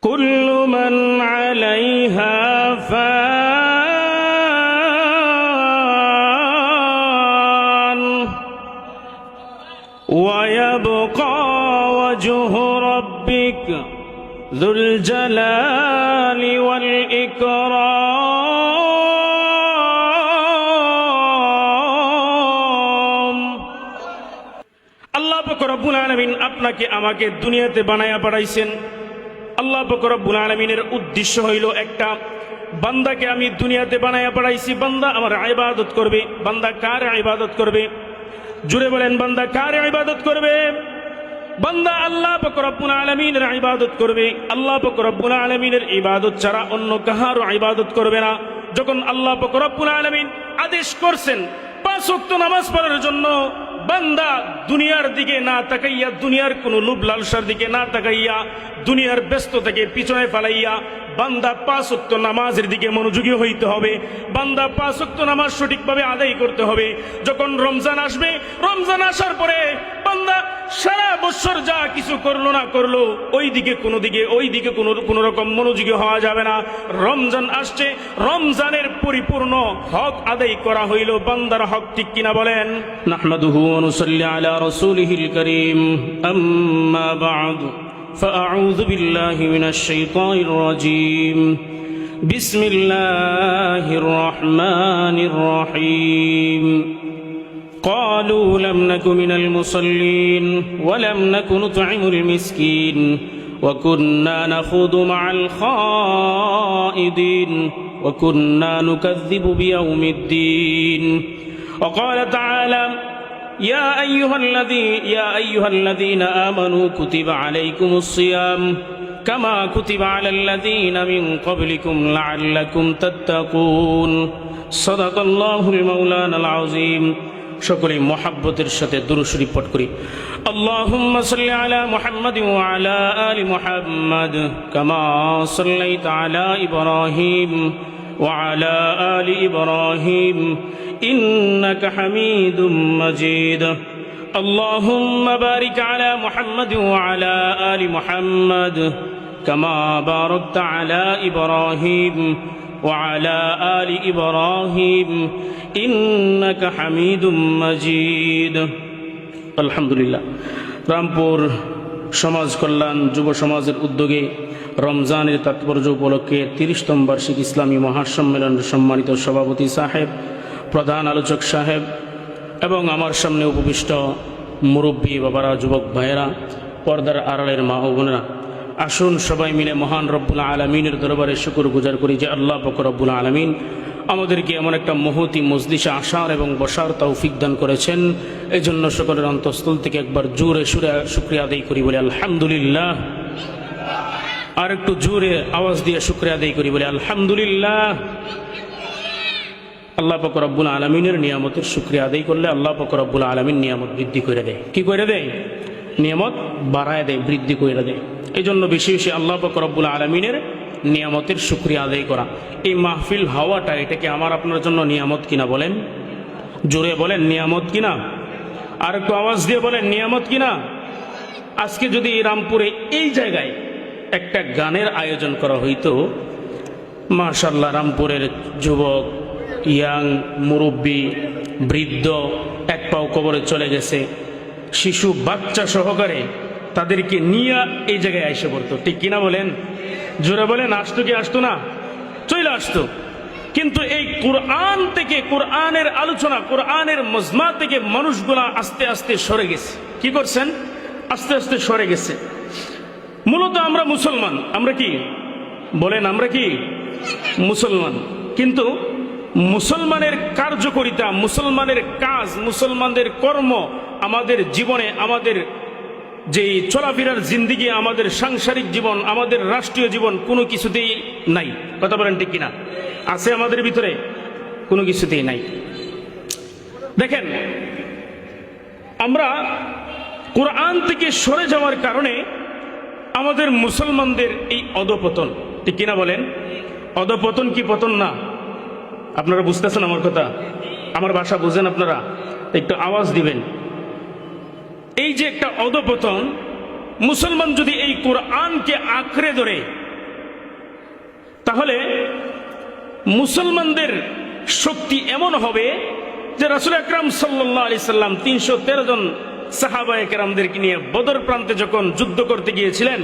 كل من عليها فان ويبقى وجه ربك ذو الجلال والإكرام। আল্লাহ পাক রব্বুল আলামিন আপনাকে আমাকে দুনিয়াতে বানায়া পাঠাইছেন। আল্লাহ পাক রব্বুল আলামিনের উদ্দেশ্য হইল একটা, বান্দাকে আমি দুনিয়াতে বানায়া পাঠাইছি, বান্দা আমার ইবাদত করবে। বান্দা কার ইবাদত করবে? জুড়ে বলেন, বান্দা কার ইবাদত করবে? বান্দা আল্লাহ পাক রব্বুল আলামিনের ইবাদত করবে। আল্লাহ পাক রব্বুল আলামিনের ইবাদত ছাড়া অন্য কাহারও ইবাদত করবে না। যখন আল্লাহ পাক রব্বুল আলামিন আদেশ করছেন 5 ওয়াক্ত নামাজ পড়ার জন্য, বান্দা দুনিয়ার দিকে না তাকাইয়া, দুনিয়ার কোন লোভ লালসার দিকে না তাকাইয়া, দুনিয়ার ব্যস্ততাকে পিছনে ফেলাইয়া বান্দা 5 ওয়াক্ত নামাজের দিকে মনোযোগী হইতে হবে। বান্দা 5 ওয়াক্ত নামাজ সঠিকভাবে আদায় করতে হবে। যখন রমজান আসবে, রমজান আসার পরে বান্দা সারা বছর যা কিছু করলো না করলো, ওই দিকে কোনো রকম মনোযোগী হওয়া যাবে না। রমজান আসছে, রমজানের পরিপূর্ণ হক আদায় করা হইল বান্দার হক, ঠিক কিনা বলেন? নাহমাদুহু ওয়া নুসাল্লি আলা রাসূলিহিল কারীম, আম্মা বা'দু فأعوذ بالله من الشيطان الرجيم. بسم الله الرحمن الرحيم. قالوا لم نك من المصلين ولم نك نطعم المسكين وكنا نخوض مع الخائضين وكنا نكذب بيوم الدين. وقال تعالى: يا أيها الذين آمنوا كتب عليكم الصيام كما كتب على الذين من قبلكم لعلكم تتقون. صدق الله المولانا العظيم. সকলে মুহাব্বতের সাথে দুরূদ শরীফ পাঠ করি। আল্লাহুম্মা সাল্লি আলা মুহাম্মাদ ওয়া আলা আলি মুহাম্মাদ কামা সাল্লাইতা আলা ইব্রাহিম ওয়া আলা আলি ইব্রাহিম ইন্নাকা হামিদুম মাজিদ। আল্লাহুম্মা বারিক আলা মুহাম্মাদ ওয়া আলা আলি মুহাম্মাদ কামা বারাকতা আলা ইব্রাহিম وعلى آل إبراهيم إنك حميد مجيد. আলহামদুলিল্লাহ। রামপুর সমাজ কল্যাণ যুব সমাজের উদ্যোগে রমজানের তাৎপর্য উপলক্ষে 30তম বার্ষিক ইসলামী মহাসম্মেলনের সম্মানিত সভাপতি সাহেব, প্রধান আলোচক সাহেব এবং আমার সামনে উপবিষ্ট মুরব্বী বাবারা, যুবক ভাইয়েরা, পর্দার আড়ালের মা ও বোনেরা, আসুন সবাই মিলে মহান রব্বুল আলামিনের দরবারে শুকর গুজার করি যে আল্লাহ পাক রব্বুল আলামিন আমাদেরকে এমন একটা মহতি মজলিসে আসার এবং বসার তৌফিক দান করেছেন। এই জন্য সকলের অন্তঃস্থল থেকে একবার জোরে সুরে শুকরিয়া আদায় করি, বলে আলহামদুলিল্লাহ। আর একটু জোরে আওয়াজ দিয়ে শুকরিয়া আদায় করি, বলে আলহামদুলিল্লাহ। আল্লাহ পাক রব্বুল আলামিনের নিয়ামতের শুকরিয়া আদায় করলে আল্লাহ পাক রব্বুল আলামিন নিয়ামত বৃদ্ধি করে দেয়। কি করে দেয়? নিয়ামত বাড়ায় দেয়, বৃদ্ধি করে দেয়। এই জন্য বেশি বেশি আল্লাহ পাক রব্বুল আলামিনের নিয়ামতের শুকরিয়া আদায় করা। এই মাহফিল হওয়াটা, এটাকে আমার আপনার জন্য নিয়ামত কিনা? বলেন, জোরে বলেন, নিয়ামত কিনা? আর একটু আওয়াজ দিয়ে বলেন, নিয়ামত কিনা? আজকে যদি রামপুরে এই জায়গায় একটা গানের আয়োজন করা হইতো, মাশাআল্লাহ, রামপুরের যুবক, ইয়াং, মুরব্বী, বৃদ্ধ, এক পাও কবরে চলে গেছে, শিশু বাচ্চা সহকারে তাদেরকে নিয়ে এই জায়গায় এসে পড়তো, ঠিক কিনা বলেন? জোরে বলেন, আসতো কি আসতো না? চলে আসতো। কিন্তু এই কোরআন থেকে, কোরআনের আলোচনা, কোরআনের মজমা থেকে মানুষগুলা আস্তে আস্তে সরে গেছে। কি করছেন? আস্তে আস্তে সরে গেছে। মূলত আমরা মুসলমান, আমরা কি বলেন? আমরা কি মুসলমান? কিন্তু মুসলমানের কার্যকরিতা, মুসলমানের কাজ, মুসলমানদের কর্ম আমাদের জীবনে, আমাদের যে চলাফেরার জিন্দিগি, আমাদের সাংসারিক জীবন, আমাদের রাষ্ট্রীয় জীবন, কোনো কিছুতেই নাই। কথা বলেন, ঠিক কিনা? আছে আমাদের ভিতরে? কোনো কিছুতেই নাই। দেখেন, আমরা কোরআন থেকে সরে যাওয়ার কারণে আমাদের মুসলমানদের এই অধঃপতন, ঠিক কিনা বলেন? অধঃপতন কি পতন না? আপনারা বুঝতেছেন আমার কথা? আমার ভাষা বুঝেন আপনারা? একটু আওয়াজ দিবেন। এই যে একটা অধঃপতন, মুসলমান যদি এই কোরআনকে আঁকড়ে ধরে তাহলে মুসলমানদের শক্তি এমন হবে যে রাসূল আকরাম সাল্লাল্লাহু আলাইহি সাল্লাম 313 জন সাহাবায়ে কেরামদেরকে নিয়ে বদর প্রান্তে যখন যুদ্ধ করতে গিয়েছিলেন,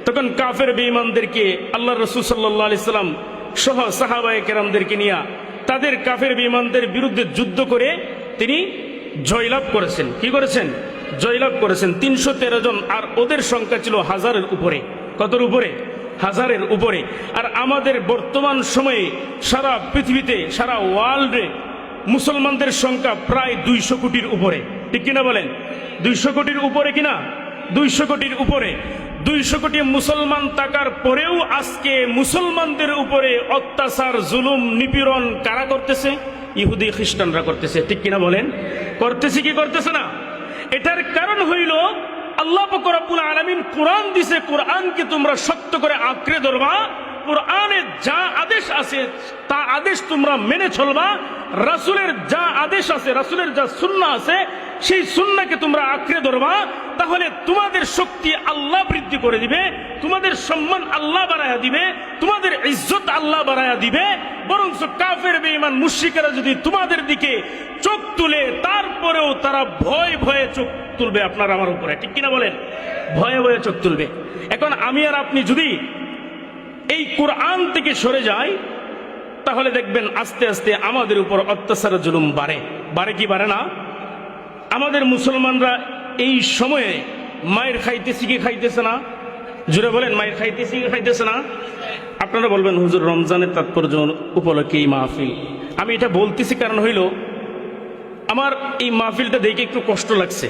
তখন কাফের বেঈমানদেরকে আল্লাহ রাসূল সাল্লাল্লাহু আলাইহি সাল্লাম সহ সাহাবায়ে কেরামদেরকে নিয়ে তাদের কাফের বেঈমানদের বিরুদ্ধে যুদ্ধ করে তিনি জয়লাভ করেছেন। কি করেছেন? জয়লাভ করেছেন। 313 জন, আর ওদের সংখ্যা ছিল 1000-এর উপরে। কতর উপরে? 1000-এর উপরে। আর আমাদের বর্তমান সময়ে সারা পৃথিবীতে, সারা ওয়ার্ল্ডে মুসলমানদের সংখ্যা প্রায় 200 কোটির উপরে। ঠিক কিনা বলেন? 200 কোটির উপরে কিনা? 200 কোটির উপরে। 200 কোটি মুসলমান থাকার পরেও আজকে মুসলমানদের উপরে অত্যাচার, জুলুম, নিপীড়ন কারা করতেছে? ইহুদি খ্রিস্টানরা করতেছে। ঠিক কিনা বলেন? করতেছে কি করতেছে না? এটার কারণ হইল আল্লাহ পাক রব্বুল আলামিন কোরআন দিছে, কোরআনকে তোমরা শক্ত করে আঁকড়ে ধরবা, কোরআনে যা আদেশ আছে তা আদেশ তোমরা মেনে চলবা, রাসূলের যা আদেশ আছে, রাসূলের যা সুন্নাহ আছে সেই সুন্নাহকে তোমরা আঁকড়ে ধরবা, তাহলে তোমাদের শক্তি আল্লাহ বৃদ্ধি করে দিবে, তোমাদের সম্মান আল্লাহ বাড়ায়া দিবে, তোমাদের ইজ্জত আল্লাহ বাড়ায়া দিবে। বরঞ্চ কাফের বেঈমান মুশরিকেরা যদি তোমাদের দিকে চোখ তুলে, তারপরেও তারা ভয়ে ভয়ে চোখ তুলবে আপনার আমার উপরে। ঠিক কিনা বলেন? ভয়ে ভয়ে চোখ তুলবে। এখন আমি আর আপনি যদি এই কোরআন থেকে সরে যাই, তাহলে দেখবেন আস্তে আস্তে আমাদের উপর অত্যাচার, জুলুম বাড়ে। বাড়ে কি বাড়ে না? আমাদের মুসলমানরা এই সময়ে মায়ের খাইতেছি কি খাইতেছে না? জুড়ে বলেন, মায়ের খাইতেছি কি খাইতেছে না? আপনারা বলবেন হুজুর রমজানের তাৎপর্য উপলক্ষে এই মাহফিল। আমি এটা বলতেছি কারণ হইল আমার এই মাহফিলটা দেখে একটু কষ্ট লাগছে।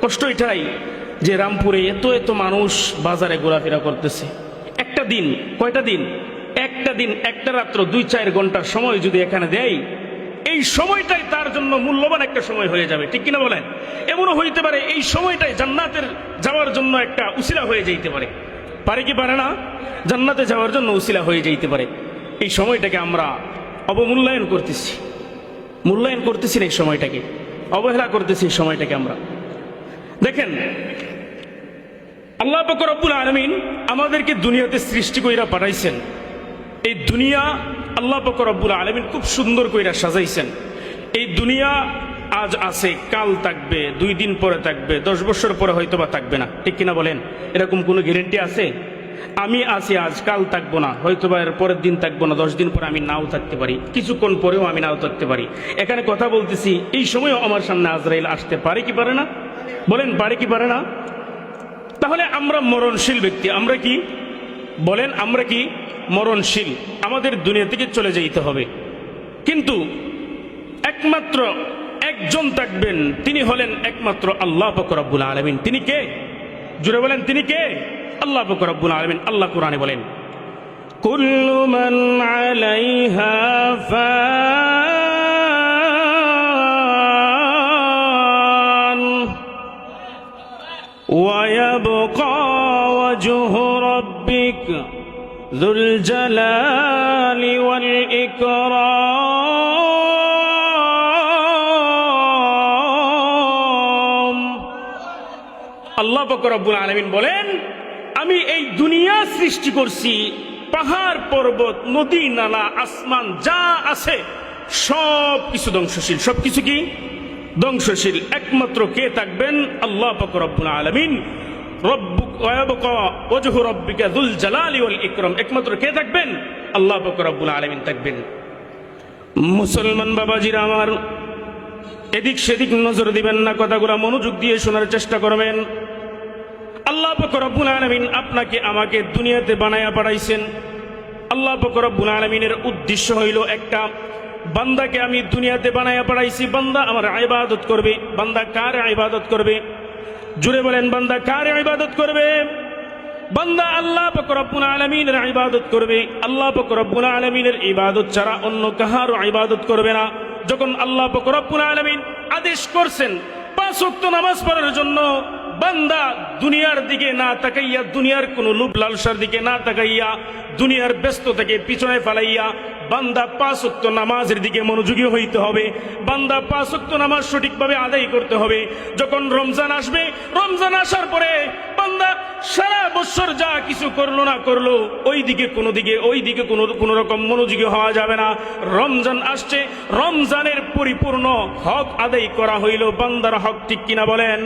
কষ্ট এটাই যে রামপুরে এত এত মানুষ বাজারে ঘোরাফেরা করতেছে। একটা দিন, কয়টা দিন? একটা দিন, একটা রাত্র 2-4 ঘন্টার সময় যদি এখানে দেয়, এই সময়টাই তার জন্য মূল্যবান একটা সময় হয়ে যাবে। ঠিক কিনা বলেন? এমনও হইতে পারে এই সময়টাই জান্নাতের যাওয়ার জন্য একটা উসিলা হয়ে যাইতে পারে। পারে কি পারে না? জান্নাতে যাওয়ার জন্য উসিলা হয়ে যাইতে পারে। এই সময়টাকে আমরা অবমূল্যায়ন করতেছি, মূল্যায়ন করতেছি না, এই সময়টাকে অবহেলা করতেছি। এই সময়টাকে আমরা দেখেন, আল্লাহ পাক রব্বুল আলামিন আমাদেরকে দুনিয়াতে সৃষ্টি কইরা পাঠাইছেন। এই দুনিয়া আল্লাহ পাক রব্বুল আলামিন খুব সুন্দর কইরা সাজাইছেন। এই দুনিয়া আজ আছে, কাল থাকবে, 2 দিন পরে থাকবে, 10 বছর পরে হয়তো বা থাকবে না। ঠিক কিনা বলেন? এরকম কোনো গ্যারেন্টি আছে? আমি আছি আজ, কাল থাকবো না, হয়তো বা এর পরের দিন থাকবো না, 10 দিন পরে আমি নাও থাকতে পারি, কিছুক্ষণ পরেও আমি নাও থাকতে পারি। এখানে কথা বলতেছি, এই সময়ও আমার সামনে আজরাইল আসতে পারে কি পারে না? বলেন, পারে কি পারে না? তাহলে আমরা মরণশীল ব্যক্তি। আমরা কি বলেন? আমরা কি মরণশীল? আমাদের দুনিয়া থেকে চলে যেতে হবে। কিন্তু একমাত্র একজন থাকবেন, তিনি হলেন একমাত্র আল্লাহ পাক রব্বুল আলামিন। তিনি কে? জুড়ে বলেন, তিনি কে? আল্লাহ পাক রব্বুল আলামিন। আল্লাহ কোরআনে বলেন, কুল্লু মান আলাইহা ফান ওয়া ইয়াবকা ওয়াজহু রাব্বিক যুল জালালি ওয়াল ইকরাম। আল্লাহ পাক রব্বুল আলামিন বলেন, আমি এই দুনিয়া সৃষ্টি করছি, পাহাড় পর্বত, নদী নালা, আসমান যা আছে সব কিছু ধ্বংসশীল। সব কিছু কি ধ্বংসশীল। একমাত্র কে থাকবেন? আল্লাহ পাক রব্বুল আলামিন। ওয়াজহু রাব্বিকা যুল জালালি ওয়াল ইকরাম। একমাত্র কে থাকবেন? আল্লাহ পাক রব্বুল আলামিন থাকবেন। মুসলমান বাবাজিরা আমার, এদিক সেদিক নজর দিবেন না, কথাগুলো মনোযোগ দিয়ে শোনার চেষ্টা করবেন। আল্লাহ পাক রব্বুল আলামিন আপনাকে আমাকে দুনিয়াতে বানায়া পাঠাইছেন। আল্লাহ পাক রব্বুল আলামিনের উদ্দেশ্য হইল একটা, বান্দাকে আমি দুনিয়াতে বানায়া পাঠাইছি, বান্দা আমার ইবাদত করবে। বান্দা কার ইবাদত করবে? জুড়ে বলেন, বান্দা কার ইবাদত করবে? বান্দা আল্লাহ পাক রব্বুল আলামিনের ইবাদত করবে। আল্লাহ পাক রব্বুল আলামিনের ইবাদত ছাড়া অন্য কাহারও ইবাদত করবে না। যখন আল্লাহ পাক রব্বুল আলামিন আদেশ করছেন 5 ওয়াক্ত নামাজ পড়ার জন্য, বান্দা দুনিয়ার দিকে না তাকাইয়া, দুনিয়ার কোন লোভ লালসার দিকে না তাকাইয়া, দুনিয়ার ব্যস্ততাকে পিছনে ফেলাইয়া বান্দা 5 ওয়াক্ত নামাজের দিকে মনোযোগী হইতে হবে। বান্দা 5 ওয়াক্ত নামাজ সঠিকভাবে আদায় করতে হবে। যখন রমজান আসবে, রমজান আসার পরে বান্দা সারা বছর যা কিছু করলো না করলো ওই দিকে কোনো রকম মনোযোগী হওয়া যাবে না। রমজান আসছে, রমজানের পরিপূর্ণ হক আদায় করা হইল বান্দার হক, ঠিক কিনা বলেন?